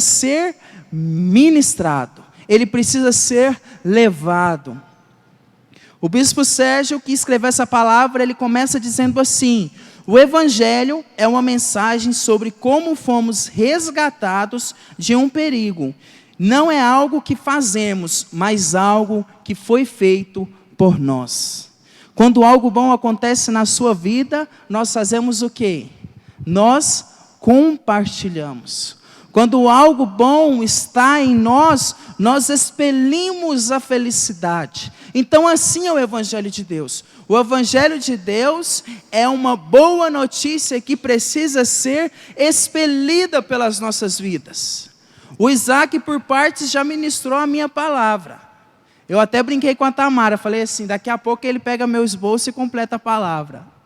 ser ministrado, ele precisa ser levado. O bispo Sérgio, que escreveu essa palavra, ele começa dizendo assim: o Evangelho é uma mensagem sobre como fomos resgatados de um perigo. Não é algo que fazemos, mas algo que foi feito por nós. Quando algo bom acontece na sua vida, nós fazemos o quê? Nós compartilhamos. Quando algo bom está em nós, nós expelimos a felicidade. Então assim é o Evangelho de Deus. O Evangelho de Deus é uma boa notícia que precisa ser expelida pelas nossas vidas. O Isaac, por partes, já ministrou a minha palavra. Eu até brinquei com a Tamara, falei assim, daqui a pouco ele pega meu esboço e completa a palavra.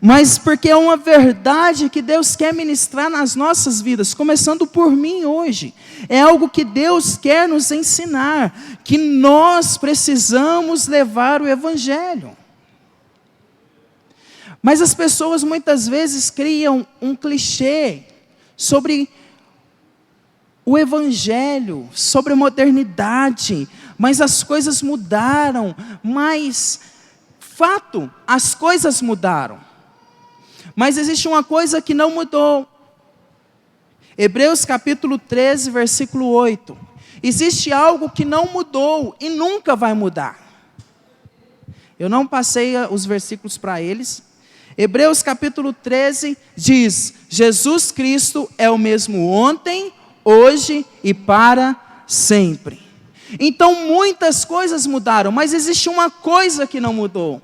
Mas porque é uma verdade que Deus quer ministrar nas nossas vidas, começando por mim hoje. É algo que Deus quer nos ensinar, que nós precisamos levar o Evangelho. Mas as pessoas muitas vezes criam um clichê sobre o Evangelho, sobre a modernidade, mas as coisas mudaram, mas, fato, as coisas mudaram. Mas existe uma coisa que não mudou. Hebreus capítulo 13, versículo 8. Existe algo que não mudou e nunca vai mudar. Eu não passei os versículos para eles. Hebreus capítulo 13 diz: Jesus Cristo é o mesmo ontem, hoje e para sempre. Então muitas coisas mudaram, mas existe uma coisa que não mudou.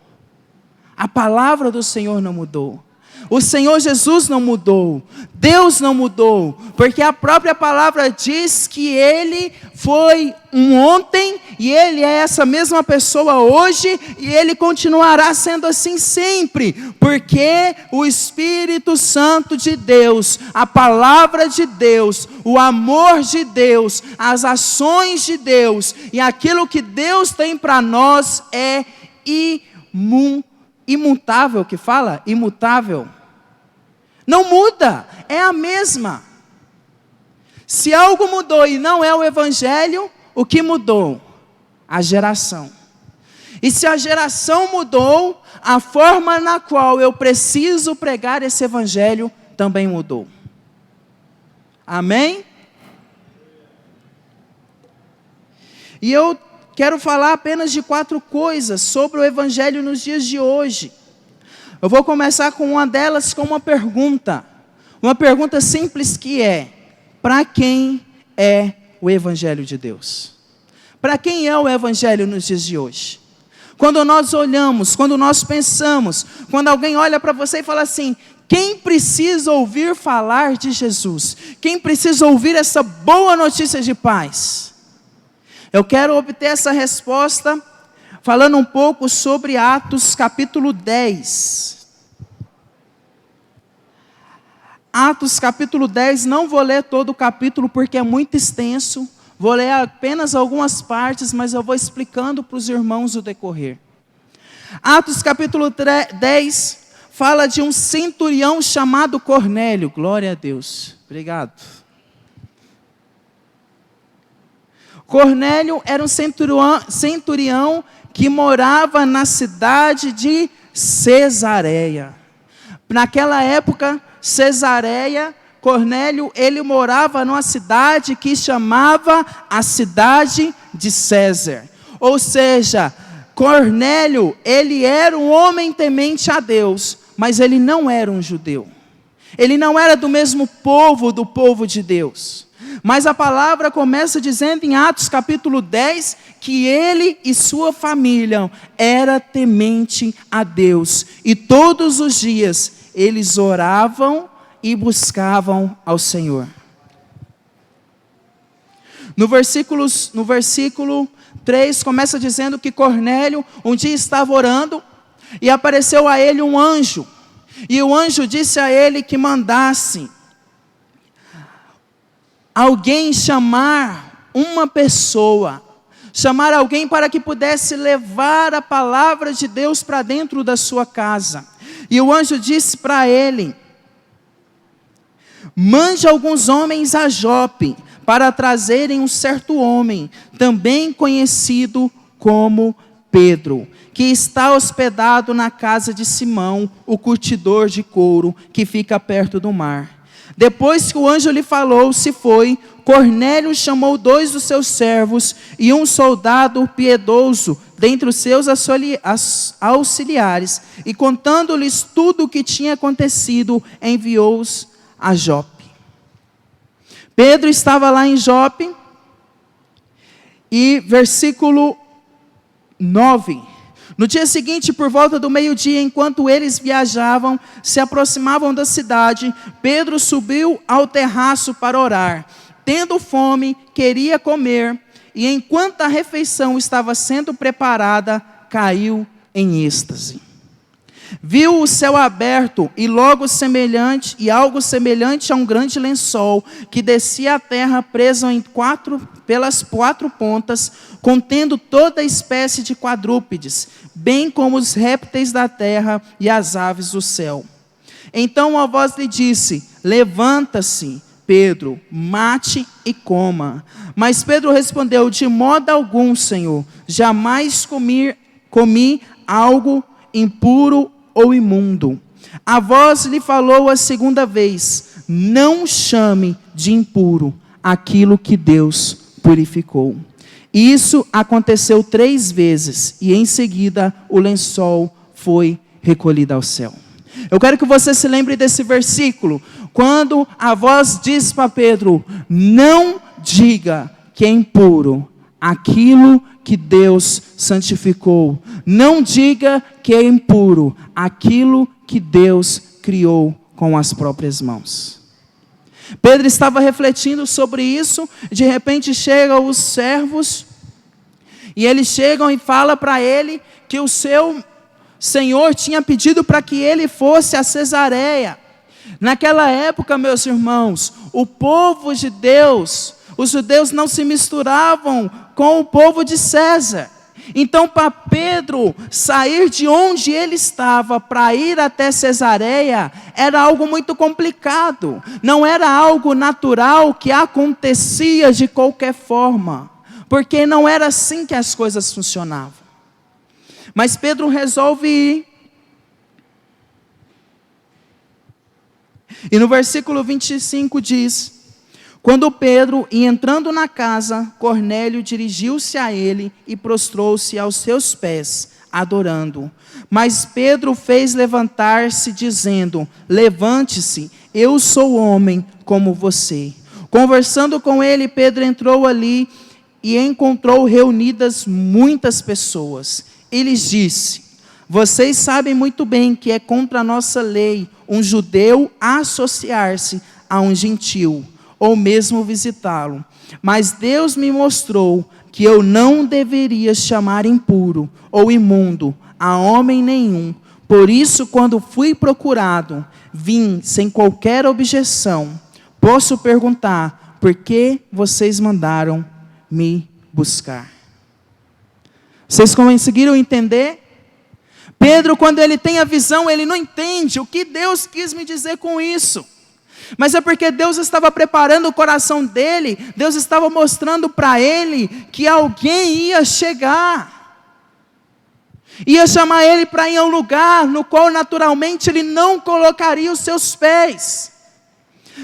A palavra do Senhor não mudou. O Senhor Jesus não mudou, Deus não mudou, porque a própria palavra diz que Ele foi um ontem, e Ele é essa mesma pessoa hoje, e Ele continuará sendo assim sempre, porque o Espírito Santo de Deus, a palavra de Deus, o amor de Deus, as ações de Deus, e aquilo que Deus tem para nós é imutável, que fala? Imutável. Não muda, é a mesma. Se algo mudou e não é o Evangelho, o que mudou? A geração. E se a geração mudou, a forma na qual eu preciso pregar esse Evangelho também mudou. Amém? E eu quero falar apenas de 4 coisas sobre o Evangelho nos dias de hoje. Eu vou começar com uma delas com uma pergunta simples que é: para quem é o Evangelho de Deus? Para quem é o Evangelho nos dias de hoje? Quando nós olhamos, quando nós pensamos, quando alguém olha para você e fala assim: quem precisa ouvir falar de Jesus? Quem precisa ouvir essa boa notícia de paz? Eu quero obter essa resposta falando um pouco sobre Atos capítulo 10. Atos capítulo 10, não vou ler todo o capítulo porque é muito extenso. Vou ler apenas algumas partes, mas eu vou explicando para os irmãos o decorrer. Atos capítulo 10 fala de um centurião chamado Cornélio. Glória a Deus. Obrigado. Cornélio era um centurião que morava na cidade de Cesareia. Naquela época, Cesareia, Cornélio, ele morava numa cidade que chamava a cidade de César. Ou seja, Cornélio, ele era um homem temente a Deus, mas ele não era um judeu. Ele não era do mesmo povo, do povo de Deus. Mas a palavra começa dizendo em Atos capítulo 10, que ele e sua família era temente a Deus. E todos os dias eles oravam e buscavam ao Senhor. No versículo 3 começa dizendo que Cornélio um dia estava orando e apareceu a ele um anjo. E o anjo disse a ele que mandasse alguém chamar uma pessoa, chamar alguém para que pudesse levar a palavra de Deus para dentro da sua casa. E o anjo disse para ele: mande alguns homens a Jope, para trazerem um certo homem, também conhecido como Pedro, que está hospedado na casa de Simão, o curtidor de couro, que fica perto do mar. Depois que o anjo lhe falou, se foi. Cornélio chamou 2 dos seus servos e um soldado piedoso dentre os seus auxiliares, e contando-lhes tudo o que tinha acontecido, enviou-os a Jope. Pedro estava lá em Jope, e versículo 9. No dia seguinte, por volta do meio-dia, enquanto eles viajavam, se aproximavam da cidade, Pedro subiu ao terraço para orar. Tendo fome, queria comer, e enquanto a refeição estava sendo preparada, caiu em êxtase. Viu o céu aberto e algo semelhante a um grande lençol que descia à terra preso pelas 4 pontas, contendo toda espécie de quadrúpedes, bem como os répteis da terra e as aves do céu. Então uma voz lhe disse: levanta-se, Pedro, mate e coma. Mas Pedro respondeu: de modo algum, Senhor, jamais comi algo impuro ou imundo. A voz lhe falou a segunda vez: não chame de impuro aquilo que Deus purificou. Isso aconteceu 3 vezes, e em seguida o lençol foi recolhido ao céu. Eu quero que você se lembre desse versículo, quando a voz diz para Pedro: não diga que é impuro aquilo que Deus santificou. Não diga que é impuro aquilo que Deus criou com as próprias mãos. Pedro estava refletindo sobre isso. De repente chegam os servos, e eles chegam e falam para ele que o seu Senhor tinha pedido para que ele fosse a Cesareia. Naquela época, meus irmãos, o povo de Deus, os judeus não se misturavam com o povo de César. Então, para Pedro sair de onde ele estava para ir até Cesareia, era algo muito complicado. Não era algo natural que acontecia de qualquer forma, porque não era assim que as coisas funcionavam. Mas Pedro resolve ir. E no versículo 25 diz: quando Pedro ia entrando na casa, Cornélio dirigiu-se a ele e prostrou-se aos seus pés, adorando. Mas Pedro fez levantar-se, dizendo: levante-se, eu sou homem como você. Conversando com ele, Pedro entrou ali e encontrou reunidas muitas pessoas. E lhes disse: vocês sabem muito bem que é contra a nossa lei um judeu associar-se a um gentil, ou mesmo visitá-lo. Mas Deus me mostrou que eu não deveria chamar impuro ou imundo a homem nenhum. Por isso, quando fui procurado, vim sem qualquer objeção. Posso perguntar: por que vocês mandaram me buscar? Vocês conseguiram entender? Pedro, quando ele tem a visão, ele não entende o que Deus quis me dizer com isso. Mas é porque Deus estava preparando o coração dele, Deus estava mostrando para ele que alguém ia chegar. Ia chamar ele para ir a um lugar no qual naturalmente ele não colocaria os seus pés.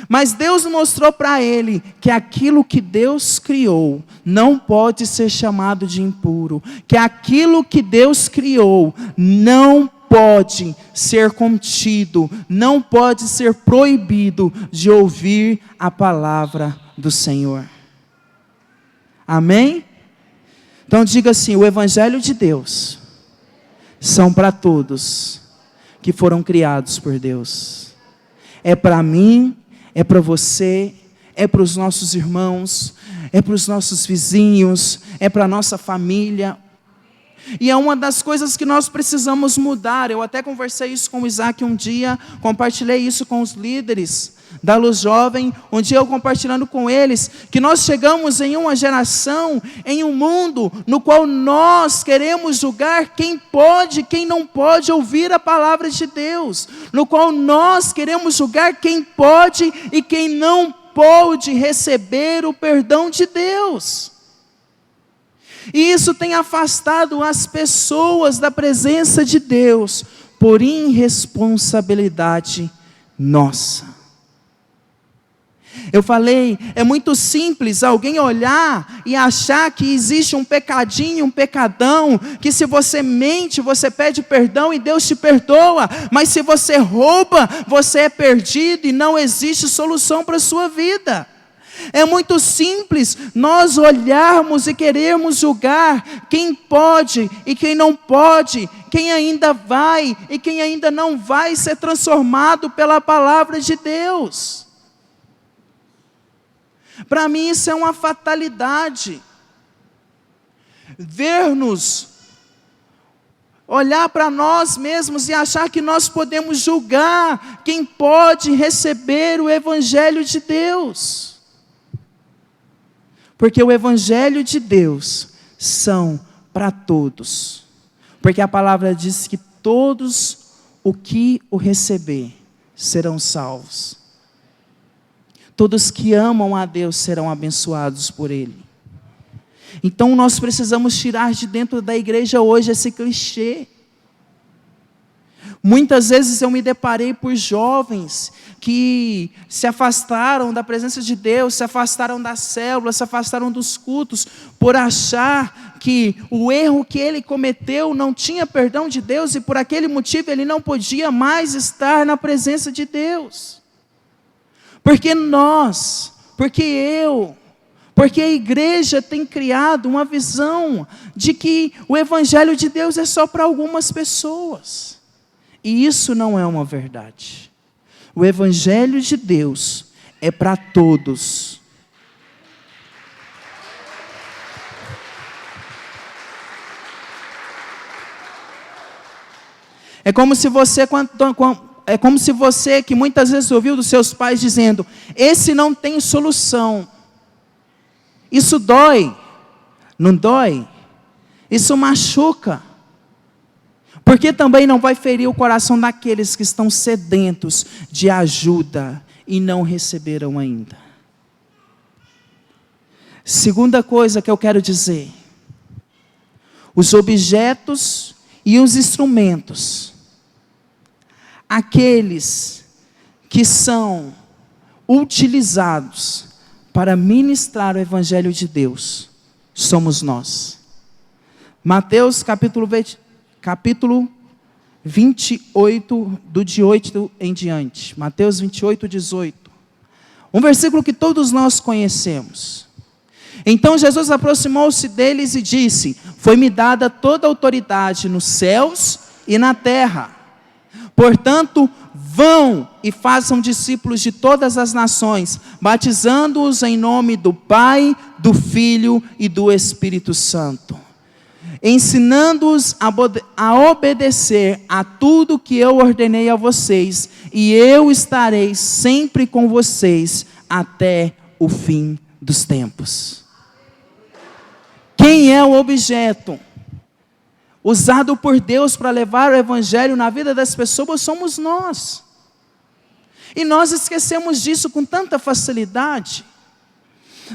Mas Deus mostrou para ele que aquilo que Deus criou não pode ser chamado de impuro. Que aquilo que Deus criou não pode ser contido, não pode ser proibido de ouvir a palavra do Senhor. Amém? Então diga assim: o Evangelho de Deus são para todos que foram criados por Deus. É para mim, é para você, é para os nossos irmãos, é para os nossos vizinhos, é para a nossa família. E é uma das coisas que nós precisamos mudar. Eu até conversei isso com o Isaac um dia, compartilhei isso com os líderes da Luz Jovem, um dia eu compartilhando com eles, que nós chegamos em uma geração, em um mundo, no qual nós queremos julgar quem pode, quem não pode ouvir a palavra de Deus, no qual nós queremos julgar quem pode e quem não pode receber o perdão de Deus. E isso tem afastado as pessoas da presença de Deus, por irresponsabilidade nossa. Eu falei, é muito simples alguém olhar e achar que existe um pecadinho, um pecadão, que se você mente, você pede perdão e Deus te perdoa, mas se você rouba, você é perdido e não existe solução para a sua vida. É muito simples nós olharmos e querermos julgar quem pode e quem não pode, quem ainda vai e quem ainda não vai ser transformado pela palavra de Deus. Para mim isso é uma fatalidade. Ver-nos, olhar para nós mesmos e achar que nós podemos julgar quem pode receber o Evangelho de Deus. Porque o Evangelho de Deus são para todos. Porque a palavra diz que todos o que o receber serão salvos. Todos que amam a Deus serão abençoados por Ele. Então nós precisamos tirar de dentro da igreja hoje esse clichê. Muitas vezes eu me deparei por jovens que se afastaram da presença de Deus, se afastaram da célula, se afastaram dos cultos, por achar que o erro que ele cometeu não tinha perdão de Deus e por aquele motivo ele não podia mais estar na presença de Deus. Porque porque a igreja tem criado uma visão de que o Evangelho de Deus é só para algumas pessoas. E isso não é uma verdade. O Evangelho de Deus é para todos. É como se você que muitas vezes ouviu dos seus pais dizendo: esse não tem solução. Isso dói. Não dói? Isso machuca. Porque também não vai ferir o coração daqueles que estão sedentos de ajuda e não receberam ainda. Segunda coisa que eu quero dizer: os objetos e os instrumentos, aqueles que são utilizados para ministrar o Evangelho de Deus, somos nós. Mateus capítulo 28, do de 8 em diante. Mateus 28, 18. Um versículo que todos nós conhecemos. Então Jesus aproximou-se deles e disse: foi-me dada toda a autoridade nos céus e na terra. Portanto, vão e façam discípulos de todas as nações, batizando-os em nome do Pai, do Filho e do Espírito Santo, ensinando-os a obedecer a tudo que eu ordenei a vocês, e eu estarei sempre com vocês até o fim dos tempos. Quem é o objeto usado por Deus para levar o Evangelho na vida das pessoas? Somos nós. E nós esquecemos disso com tanta facilidade.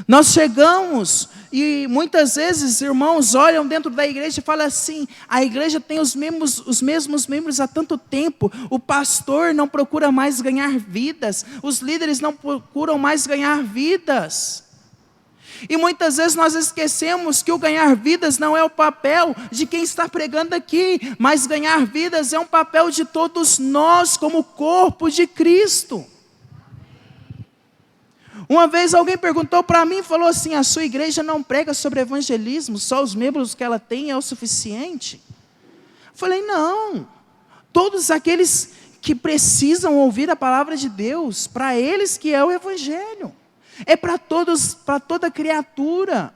Nós chegamos e muitas vezes irmãos olham dentro da igreja e falam assim: a igreja tem os mesmos membros há tanto tempo, o pastor não procura mais ganhar vidas, os líderes não procuram mais ganhar vidas. E muitas vezes nós esquecemos que o ganhar vidas não é o papel de quem está pregando aqui, mas ganhar vidas é um papel de todos nós como corpo de Cristo. Uma vez alguém perguntou para mim, falou assim: a sua igreja não prega sobre evangelismo, só os membros que ela tem é o suficiente? Eu falei: não, todos aqueles que precisam ouvir a palavra de Deus, para eles que é o Evangelho. É para todos, para toda criatura.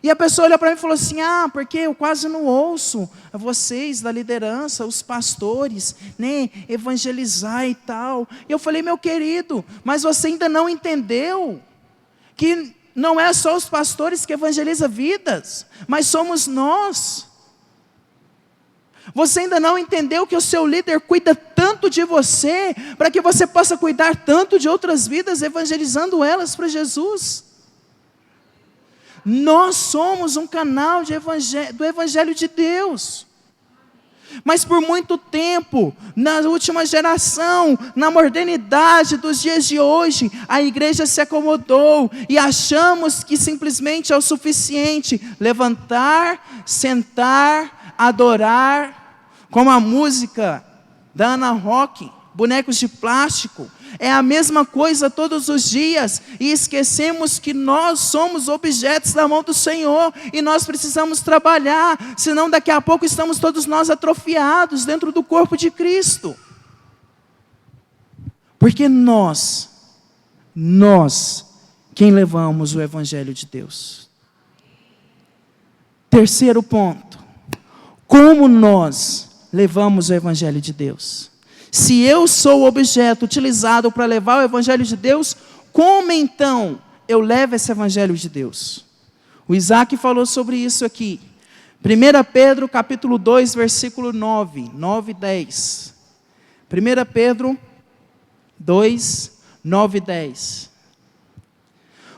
E a pessoa olhou para mim e falou assim: porque eu quase não ouço vocês da liderança, os pastores, né, evangelizar e tal. E eu falei: meu querido, mas você ainda não entendeu que não é só os pastores que evangelizam vidas, mas somos nós. Você ainda não entendeu que o seu líder cuida tanto de você, para que você possa cuidar tanto de outras vidas, evangelizando elas para Jesus. Nós somos um canal do Evangelho de Deus. Mas por muito tempo, na última geração, na modernidade dos dias de hoje, a igreja se acomodou e achamos que simplesmente é o suficiente levantar, sentar, adorar, como a música da Ana Rock, bonecos de plástico. É a mesma coisa todos os dias, e esquecemos que nós somos objetos da mão do Senhor, e nós precisamos trabalhar, senão daqui a pouco estamos todos nós atrofiados dentro do corpo de Cristo. Porque nós, quem levamos o Evangelho de Deus. Terceiro ponto, como nós levamos o Evangelho de Deus? Se eu sou o objeto utilizado para levar o Evangelho de Deus, como então eu levo esse Evangelho de Deus? O Isaac falou sobre isso aqui. 1 Pedro capítulo 2, versículo 9 e 10. 1 Pedro 2, 9 e 10.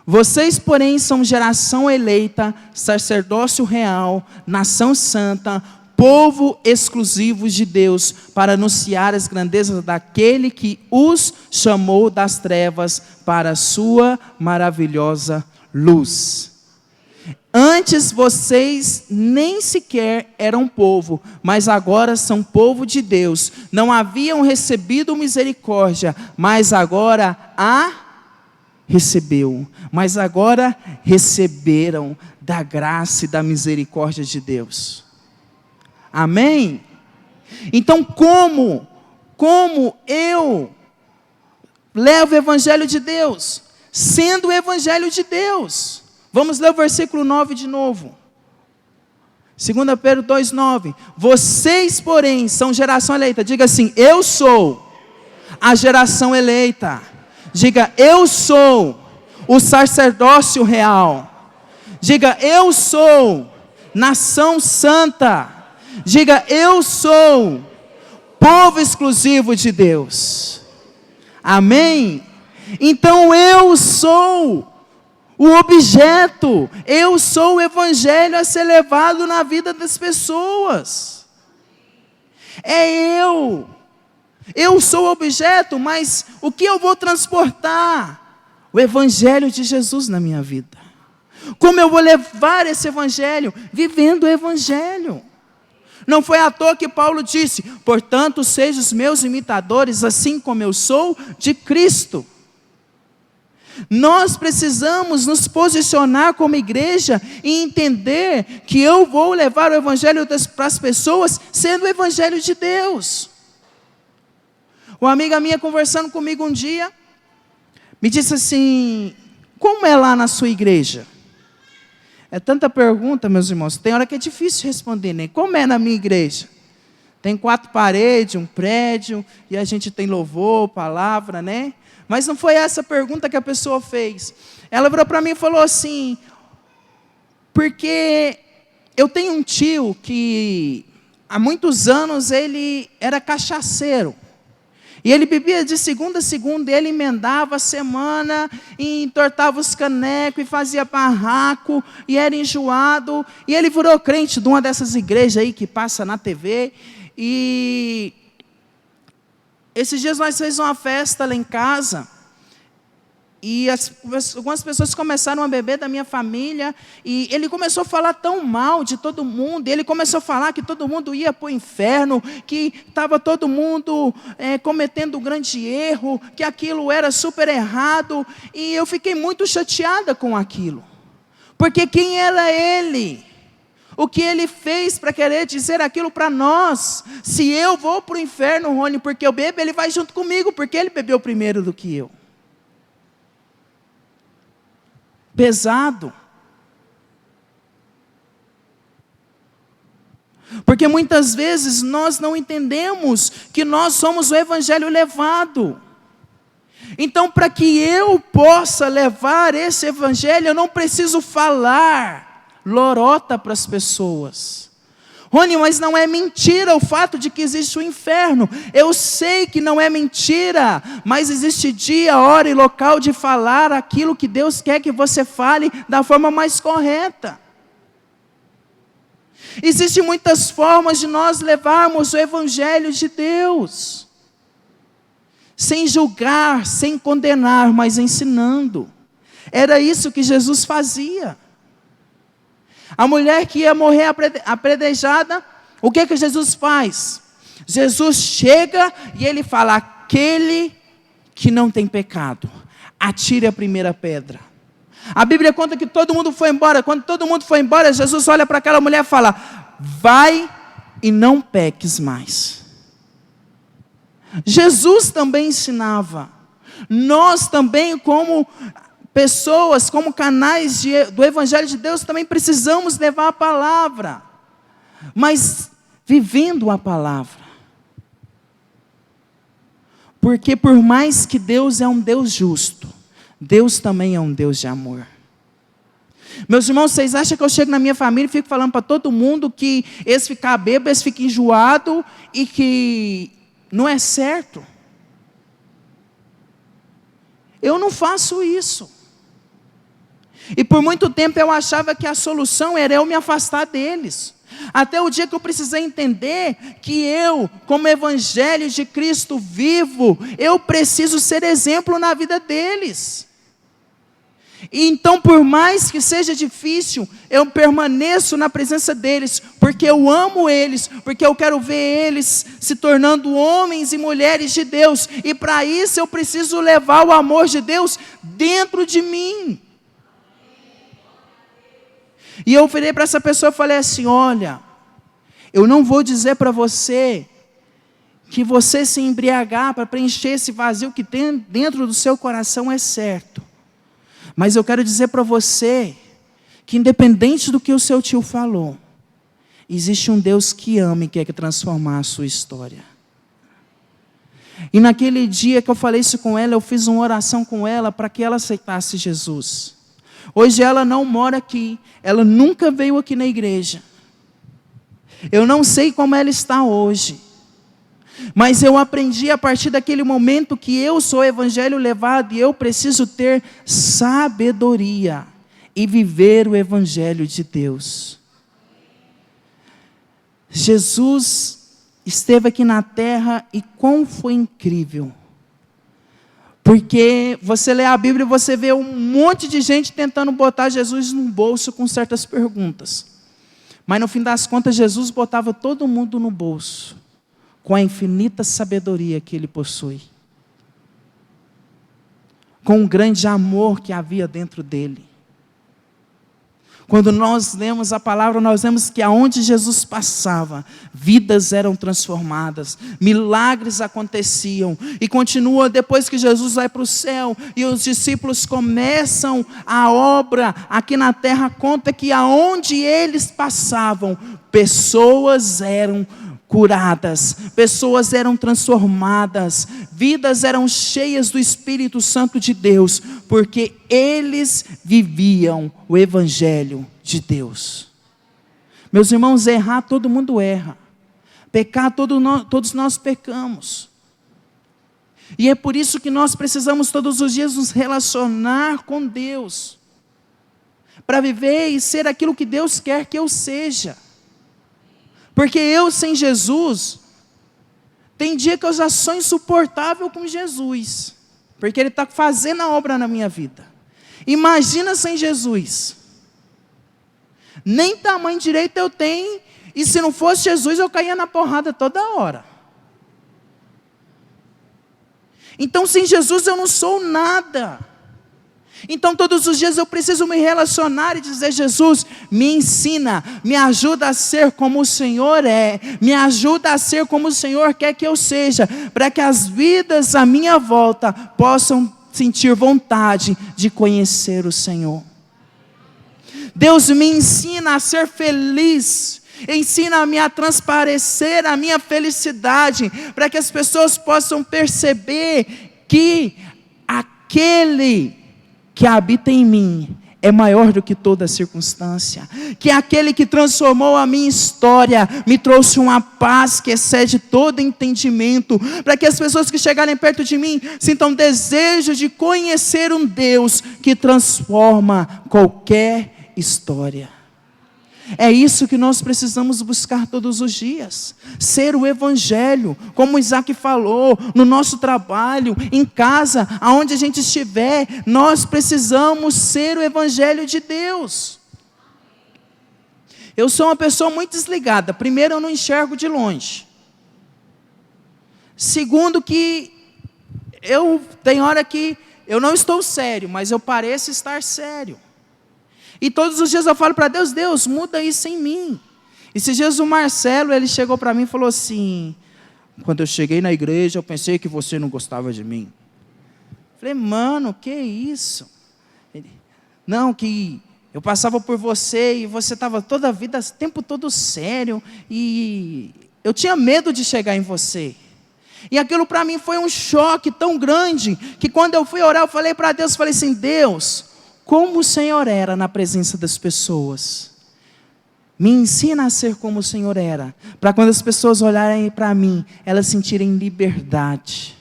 Vocês, porém, são geração eleita, sacerdócio real, nação santa, povo exclusivo de Deus, para anunciar as grandezas daquele que os chamou das trevas para a sua maravilhosa luz. Antes vocês nem sequer eram povo, mas agora são povo de Deus. Não haviam recebido misericórdia, mas agora receberam da graça e da misericórdia de Deus. Amém? Então como eu levo o Evangelho de Deus? Sendo o Evangelho de Deus. Vamos ler o versículo 9 de novo. 2 Pedro 2, 9. Vocês, porém, são geração eleita. Diga assim: eu sou a geração eleita. Diga: eu sou o sacerdócio real. Diga: eu sou nação santa. Diga: eu sou povo exclusivo de Deus. Amém? Então eu sou o objeto, eu sou o Evangelho a ser levado na vida das pessoas. Eu sou o objeto, mas o que eu vou transportar? O Evangelho de Jesus na minha vida. Como eu vou levar esse Evangelho? Vivendo o Evangelho. Não foi à toa que Paulo disse: portanto, sejam os meus imitadores, assim como eu sou de Cristo. Nós precisamos nos posicionar como igreja e entender que eu vou levar o Evangelho para as pessoas sendo o Evangelho de Deus. Uma amiga minha conversando comigo um dia, me disse assim: como é lá na sua igreja? É tanta pergunta, meus irmãos, tem hora que é difícil responder, né? Como é na minha igreja? Tem 4 paredes, um prédio, e a gente tem louvor, palavra, né? Mas não foi essa a pergunta que a pessoa fez. Ela virou para mim e falou assim: porque eu tenho um tio que há muitos anos ele era cachaceiro. E ele bebia de segunda a segunda, e ele emendava a semana, e entortava os canecos, e fazia barraco, e era enjoado. E ele virou crente de uma dessas igrejas aí que passa na TV. E esses dias nós fizemos uma festa lá em casa, e algumas pessoas começaram a beber da minha família, e ele começou a falar tão mal de todo mundo, ele começou a falar que todo mundo ia para o inferno, que estava todo mundo cometendo um grande erro, que aquilo era super errado, e eu fiquei muito chateada com aquilo, porque quem era ele? O que ele fez para querer dizer aquilo para nós? Se eu vou para o inferno, Rony, porque eu bebo, ele vai junto comigo, porque ele bebeu primeiro do que eu. Pesado. Porque muitas vezes nós não entendemos que nós somos o evangelho levado. Então, para que eu possa levar esse evangelho, eu não preciso falar lorota para as pessoas. Rony, mas não é mentira o fato de que existe o inferno. Eu sei que não é mentira, mas existe dia, hora e local de falar aquilo que Deus quer que você fale da forma mais correta. Existem muitas formas de nós levarmos o evangelho de Deus. Sem julgar, sem condenar, mas ensinando. Era isso que Jesus fazia. A mulher que ia morrer apedrejada, o que Jesus faz? Jesus chega e ele fala: aquele que não tem pecado, atire a primeira pedra. A Bíblia conta que todo mundo foi embora. Quando todo mundo foi embora, Jesus olha para aquela mulher e fala: vai e não peques mais. Jesus também ensinava. Nós também, como pessoas, como canais do Evangelho de Deus, também precisamos levar a palavra, mas vivendo a palavra. Porque por mais que Deus é um Deus justo, Deus também é um Deus de amor. Meus irmãos, vocês acham que eu chego na minha família e fico falando para todo mundo que esse ficar bêbado, esse fica enjoado e que não é certo? Eu não faço isso. E por muito tempo eu achava que a solução era eu me afastar deles. Até o dia que eu precisei entender que eu, como evangelho de Cristo vivo, eu preciso ser exemplo na vida deles. E então, por mais que seja difícil, eu permaneço na presença deles, porque eu amo eles, porque eu quero ver eles se tornando homens e mulheres de Deus. E para isso eu preciso levar o amor de Deus dentro de mim. E eu virei para essa pessoa e falei assim: olha, eu não vou dizer para você que você se embriagar para preencher esse vazio que tem dentro do seu coração é certo. Mas eu quero dizer para você que independente do que o seu tio falou, existe um Deus que ama e quer transformar a sua história. E naquele dia que eu falei isso com ela, eu fiz uma oração com ela para que ela aceitasse Jesus. Hoje ela não mora aqui, ela nunca veio aqui na igreja. Eu não sei como ela está hoje, mas eu aprendi a partir daquele momento que eu sou evangelho levado e eu preciso ter sabedoria e viver o evangelho de Deus. Jesus esteve aqui na terra e como foi incrível. Porque você lê a Bíblia e você vê um monte de gente tentando botar Jesus no bolso com certas perguntas. Mas no fim das contas, Jesus botava todo mundo no bolso, com a infinita sabedoria que ele possui. Com o grande amor que havia dentro dele. Quando nós lemos a palavra, nós vemos que aonde Jesus passava, vidas eram transformadas, milagres aconteciam, e continua depois que Jesus vai para o céu, e os discípulos começam a obra aqui na terra, conta que aonde eles passavam, pessoas eram curadas, pessoas eram transformadas, vidas eram cheias do Espírito Santo de Deus, porque eles viviam o Evangelho de Deus. Meus irmãos, errar todo mundo erra, pecar todos nós pecamos, e é por isso que nós precisamos todos os dias nos relacionar com Deus, para viver e ser aquilo que Deus quer que eu seja. Porque eu sem Jesus, tem dia que eu já sou insuportável com Jesus, porque Ele está fazendo a obra na minha vida. Imagina sem Jesus, nem tamanho direito eu tenho, e se não fosse Jesus eu caía na porrada toda hora. Então sem Jesus eu não sou nada. Então todos os dias eu preciso me relacionar e dizer: Jesus, me ensina, me ajuda a ser como o Senhor é, me ajuda a ser como o Senhor quer que eu seja, para que as vidas à minha volta possam sentir vontade de conhecer o Senhor. Deus me ensina a ser feliz, Ensina-me a transparecer a minha felicidade, para que as pessoas possam perceber que aquele que habita em mim é maior do que toda circunstância, que aquele que transformou a minha história, me trouxe uma paz que excede todo entendimento, para que as pessoas que chegarem perto de mim, sintam desejo de conhecer um Deus, que transforma qualquer história. É isso que nós precisamos buscar todos os dias, ser o Evangelho, como Isaac falou, no nosso trabalho, em casa, aonde a gente estiver, nós precisamos ser o Evangelho de Deus. Eu sou uma pessoa muito desligada. Primeiro, eu não enxergo de longe. Segundo, que tem hora que eu não estou sério, mas eu pareço estar sério. E todos os dias eu falo para Deus, Deus, muda isso em mim. Esses dias o Marcelo, ele chegou para mim e falou assim, quando eu cheguei na igreja, eu pensei que você não gostava de mim. Falei, mano, que isso? Não, que eu passava por você e você estava toda a vida, o tempo todo sério, e eu tinha medo de chegar em você. E aquilo para mim foi um choque tão grande, que quando eu fui orar, eu falei para Deus, falei assim, Deus, como o Senhor era na presença das pessoas, me ensina a ser como o Senhor era, para quando as pessoas olharem para mim, elas sentirem liberdade,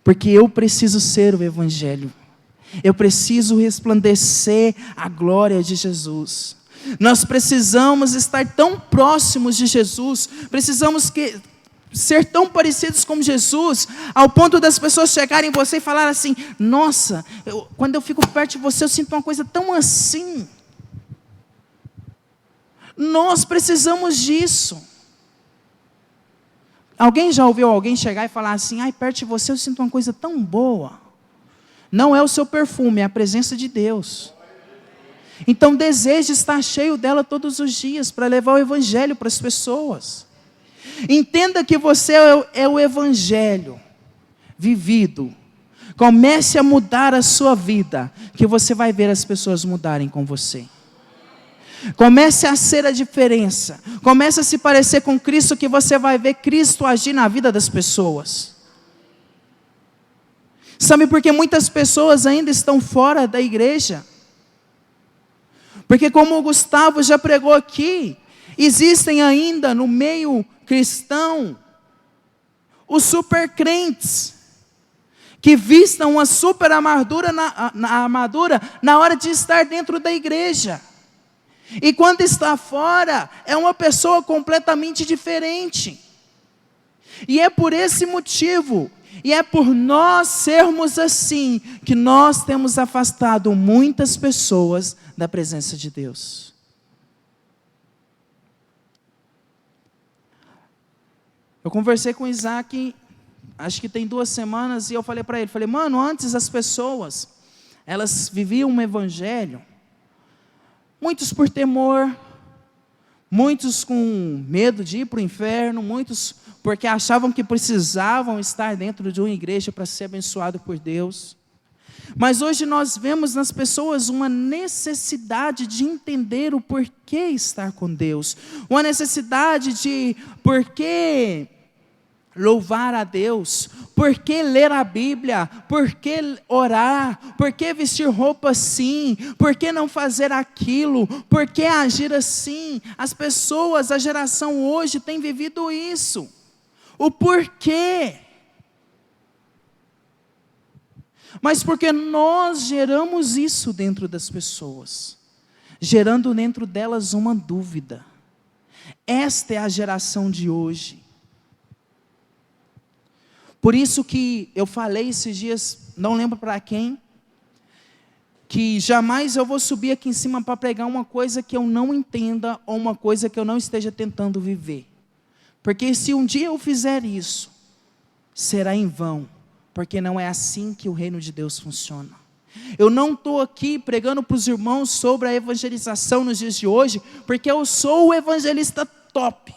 porque eu preciso ser o Evangelho, eu preciso resplandecer a glória de Jesus. Nós precisamos estar tão próximos de Jesus, precisamos ser tão parecidos com Jesus, ao ponto das pessoas chegarem em você e falar assim, nossa, quando eu fico perto de você, eu sinto uma coisa tão assim. Nós precisamos disso. Alguém já ouviu alguém chegar e falar assim, ai, perto de você eu sinto uma coisa tão boa? Não é o seu perfume, é a presença de Deus. Então deseje estar cheio dela todos os dias, para levar o Evangelho para as pessoas. Entenda que você é o Evangelho vivido. Comece a mudar a sua vida, que você vai ver as pessoas mudarem com você. Comece a ser a diferença. Comece a se parecer com Cristo, que você vai ver Cristo agir na vida das pessoas. Sabe por que muitas pessoas ainda estão fora da igreja? Porque como o Gustavo já pregou aqui, existem ainda no meio cristão os super crentes, que vistam uma super armadura na hora de estar dentro da igreja. E quando está fora, é uma pessoa completamente diferente. E é por esse motivo, e é por nós sermos assim, que nós temos afastado muitas pessoas da presença de Deus. Eu conversei com o Isaac, acho que tem 2 semanas, e eu falei para ele, mano, antes as pessoas, elas viviam um evangelho, muitos por temor, muitos com medo de ir para o inferno, muitos porque achavam que precisavam estar dentro de uma igreja para ser abençoado por Deus. Mas hoje nós vemos nas pessoas uma necessidade de entender o porquê estar com Deus, uma necessidade de porquê louvar a Deus, porquê ler a Bíblia, porquê orar, porquê vestir roupa assim, porquê não fazer aquilo, porquê agir assim. As pessoas, a geração hoje tem vivido isso, o porquê. Mas porque nós geramos isso dentro das pessoas, gerando dentro delas uma dúvida. Esta é a geração de hoje. Por isso que eu falei esses dias, não lembro para quem, que jamais eu vou subir aqui em cima para pregar uma coisa que eu não entenda, ou uma coisa que eu não esteja tentando viver. Porque se um dia eu fizer isso, será em vão. Porque não é assim que o reino de Deus funciona. Eu não estou aqui pregando para os irmãos sobre a evangelização nos dias de hoje, porque eu sou o evangelista top.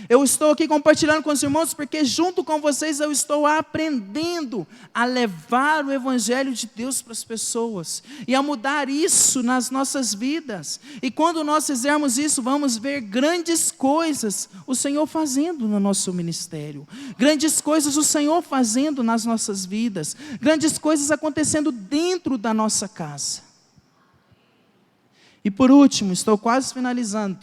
Eu estou aqui compartilhando com os irmãos porque junto com vocês eu estou aprendendo a levar o Evangelho de Deus para as pessoas e a mudar isso nas nossas vidas. E quando nós fizermos isso, vamos ver grandes coisas o Senhor fazendo no nosso ministério, grandes coisas o Senhor fazendo nas nossas vidas, grandes coisas acontecendo dentro da nossa casa. E por último, estou quase finalizando.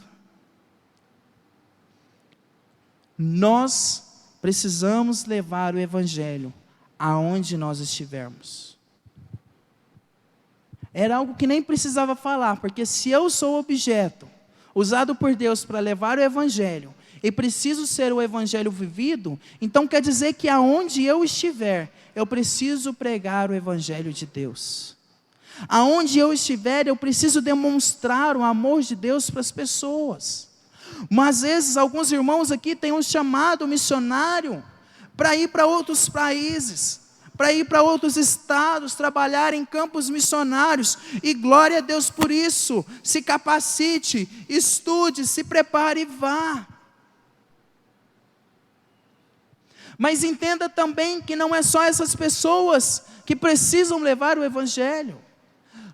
Nós precisamos levar o Evangelho aonde nós estivermos. Era algo que nem precisava falar, porque se eu sou objeto usado por Deus para levar o Evangelho, e preciso ser o Evangelho vivido, então quer dizer que aonde eu estiver, eu preciso pregar o Evangelho de Deus. Aonde eu estiver, eu preciso demonstrar o amor de Deus para as pessoas. Mas às vezes alguns irmãos aqui têm um chamado missionário para ir para outros países, para ir para outros estados, trabalhar em campos missionários, e glória a Deus por isso. Se capacite, estude, se prepare e vá. Mas entenda também que não é só essas pessoas que precisam levar o Evangelho.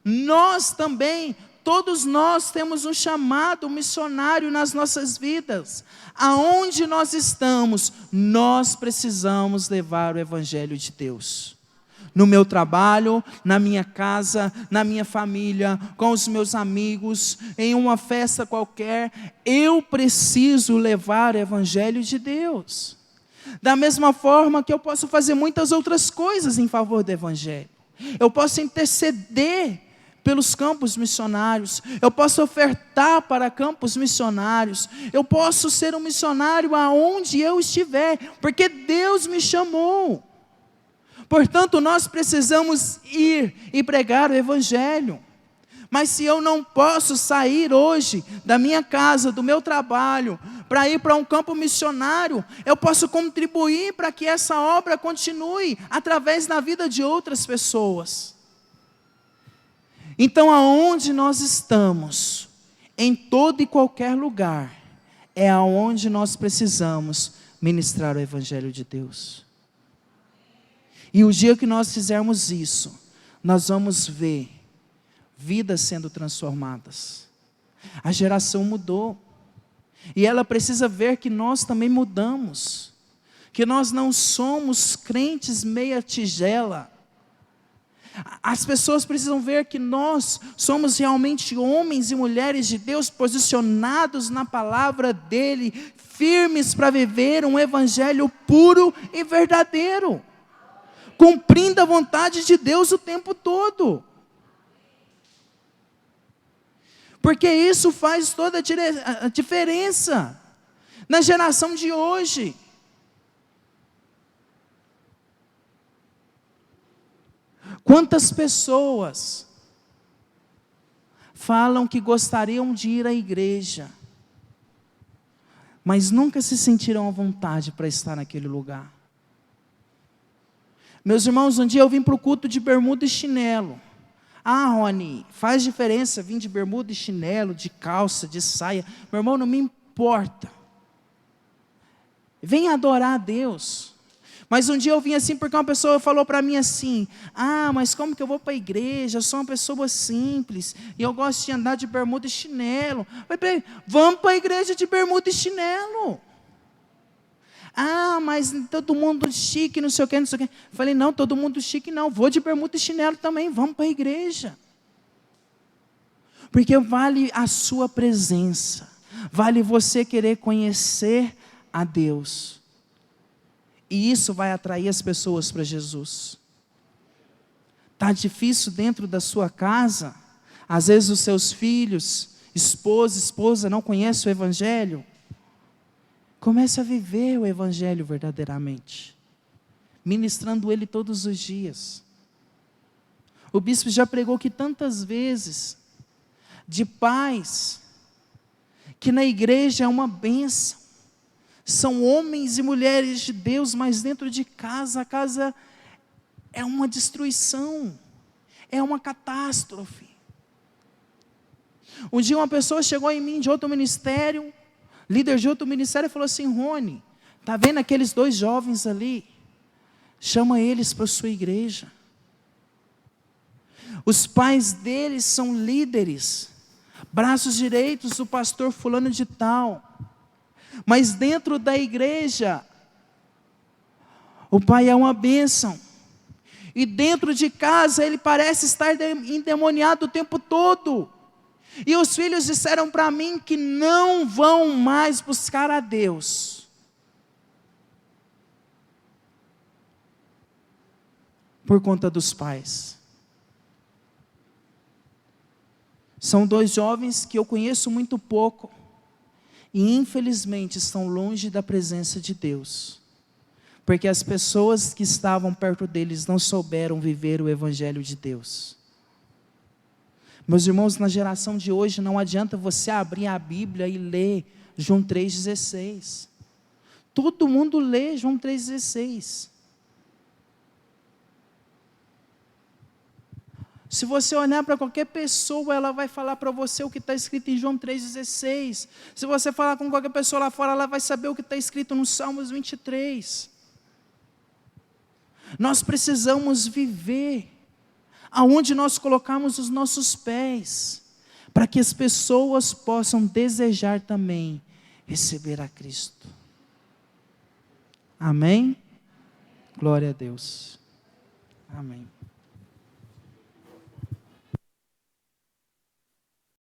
Nós também, todos nós temos um chamado missionário nas nossas vidas. Aonde nós estamos, nós precisamos levar o Evangelho de Deus. No meu trabalho, na minha casa, na minha família, com os meus amigos, em uma festa qualquer, eu preciso levar o Evangelho de Deus. Da mesma forma que eu posso fazer muitas outras coisas em favor do Evangelho. Eu posso interceder pelos campos missionários, eu posso ofertar para campos missionários, eu posso ser um missionário aonde eu estiver, porque Deus me chamou. Portanto, nós precisamos ir e pregar o Evangelho. Mas se eu não posso sair hoje da minha casa, do meu trabalho, para ir para um campo missionário, eu posso contribuir para que essa obra continue através da vida de outras pessoas. Então, aonde nós estamos, em todo e qualquer lugar, é aonde nós precisamos ministrar o Evangelho de Deus. E o dia que nós fizermos isso, nós vamos ver vidas sendo transformadas. A geração mudou. E ela precisa ver que nós também mudamos. Que nós não somos crentes meia tigela. As pessoas precisam ver que nós somos realmente homens e mulheres de Deus, posicionados na palavra dEle, firmes para viver um evangelho puro e verdadeiro, cumprindo a vontade de Deus o tempo todo. Porque isso faz toda a diferença na geração de hoje. Quantas pessoas falam que gostariam de ir à igreja, mas nunca se sentiram à vontade para estar naquele lugar? Meus irmãos, um dia eu vim para o culto de bermuda e chinelo. Ah, Rony, faz diferença vir de bermuda e chinelo, de calça, de saia. Meu irmão, não me importa. Venha adorar a Deus. Mas um dia eu vim assim porque uma pessoa falou para mim assim: ah, mas como que eu vou para a igreja? Eu sou uma pessoa simples e eu gosto de andar de bermuda e chinelo. Eu falei: vamos para a igreja de bermuda e chinelo. Ah, mas todo mundo chique, não sei o que, não sei o que. Falei: não, todo mundo chique não, vou de bermuda e chinelo também, vamos para a igreja. Porque vale a sua presença, vale você querer conhecer a Deus. E isso vai atrair as pessoas para Jesus. Está difícil dentro da sua casa? Às vezes os seus filhos, esposa não conhecem o Evangelho. Comece a viver o Evangelho verdadeiramente, ministrando ele todos os dias. O bispo já pregou aqui tantas vezes, de pais, que na igreja é uma bênção. São homens e mulheres de Deus, mas dentro de casa, a casa é uma destruição, é uma catástrofe. Um dia uma pessoa chegou em mim de outro ministério, líder de outro ministério, falou assim: Rony, está vendo aqueles 2 jovens ali? Chama eles para a sua igreja. Os pais deles são líderes, braços direitos do pastor fulano de tal. Mas dentro da igreja, o pai é uma bênção. E dentro de casa ele parece estar endemoniado o tempo todo. E os filhos disseram para mim que não vão mais buscar a Deus. Por conta dos pais. São 2 jovens que eu conheço muito pouco. E infelizmente estão longe da presença de Deus. Porque as pessoas que estavam perto deles não souberam viver o Evangelho de Deus. Meus irmãos, na geração de hoje não adianta você abrir a Bíblia e ler João 3,16. Todo mundo lê João 3,16. Se você olhar para qualquer pessoa, ela vai falar para você o que está escrito em João 3,16. Se você falar com qualquer pessoa lá fora, ela vai saber o que está escrito no Salmos 23. Nós precisamos viver aonde nós colocamos os nossos pés, para que as pessoas possam desejar também receber a Cristo. Amém? Glória a Deus. Amém.